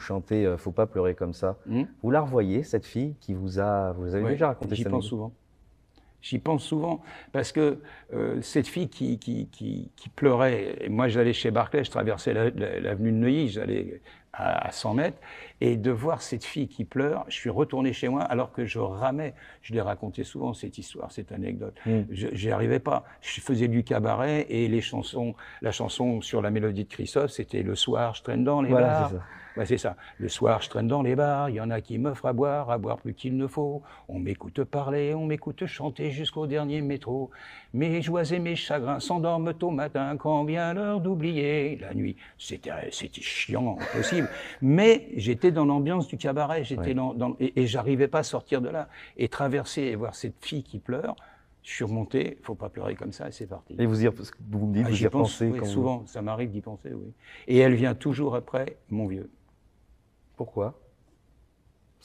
chantez Faut pas pleurer comme ça. Vous la revoyez, cette fille qui vous avez déjà raconté cette pense souvent. J'y pense souvent parce que cette fille qui pleurait, et moi j'allais chez Barclay, je traversais l'avenue de Neuilly, j'allais à 100 mètres, et de voir cette fille qui pleure, je suis retourné chez moi alors que je ramais. Je l'ai raconté souvent cette histoire, cette anecdote. J'y arrivais pas. Je faisais du cabaret et la chanson sur la mélodie de Christophe, c'était Le soir, je traîne dans les bars. C'est ça. Ouais, c'est ça. Le soir, je traîne dans les bars, il y en a qui m'offrent à boire plus qu'il ne faut. On m'écoute parler, on m'écoute chanter jusqu'au dernier métro. Mes joies et mes chagrins s'endorment au matin quand vient l'heure d'oublier la nuit. C'était chiant, impossible. Mais j'étais dans l'ambiance du cabaret, et j'arrivais pas à sortir de là. Et traverser et voir cette fille qui pleure, je suis remonté, faut pas pleurer comme ça, et c'est parti. Et vous me dites, vous y repensez oui, souvent, ça m'arrive d'y penser, oui. Et elle vient toujours après Mon vieux. Pourquoi?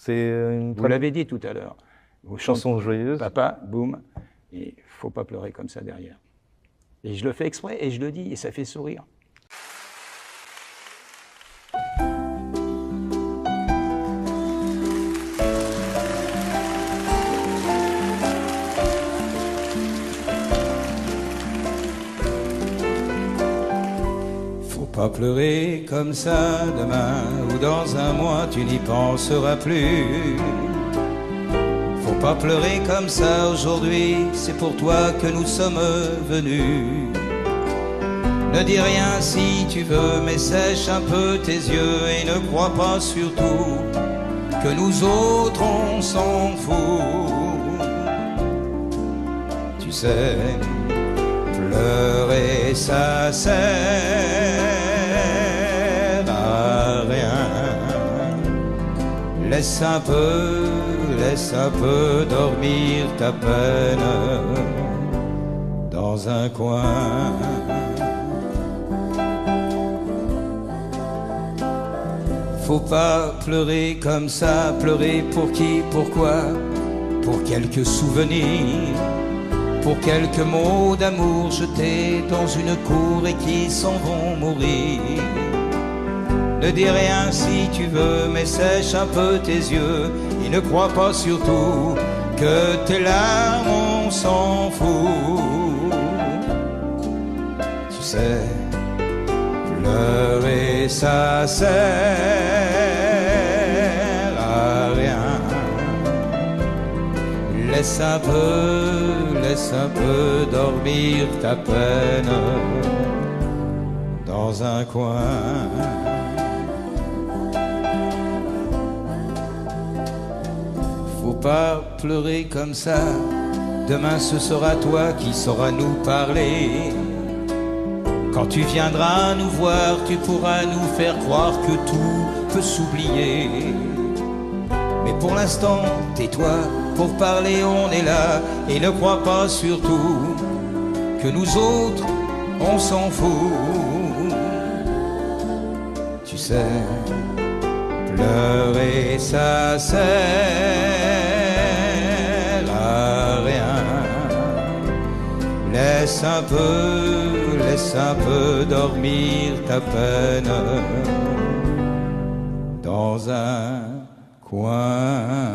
Vous l'avez dit tout à l'heure. Chanson joyeuse. Papa, boum, et faut pas pleurer comme ça derrière. Et je le fais exprès, et je le dis, et ça fait sourire. Pas pleurer comme ça demain ou dans un mois, tu n'y penseras plus. Faut pas pleurer comme ça aujourd'hui, c'est pour toi que nous sommes venus. Ne dis rien si tu veux, mais sèche un peu tes yeux et ne crois pas surtout que nous autres on s'en fout. Tu sais, pleurer ça sert à rien. Laisse un peu dormir ta peine dans un coin. Faut pas pleurer comme ça, pleurer pour qui, pourquoi? Pour quelques souvenirs, pour quelques mots d'amour jetés dans une cour et qui s'en vont mourir. Ne dis rien si tu veux, mais sèche un peu tes yeux et ne crois pas surtout que tes larmes on s'en fout. Tu sais, pleurer ça sert à rien. Laisse un peu dormir ta peine dans un coin. Faut pas pleurer comme ça, demain ce sera toi qui sauras nous parler. Quand tu viendras nous voir, tu pourras nous faire croire que tout peut s'oublier. Mais pour l'instant, tais-toi, pour parler on est là. Et ne crois pas surtout que nous autres, on s'en fout. Tu sais, pleurer ça sert à rien. Laisse un peu dormir ta peine dans un coin.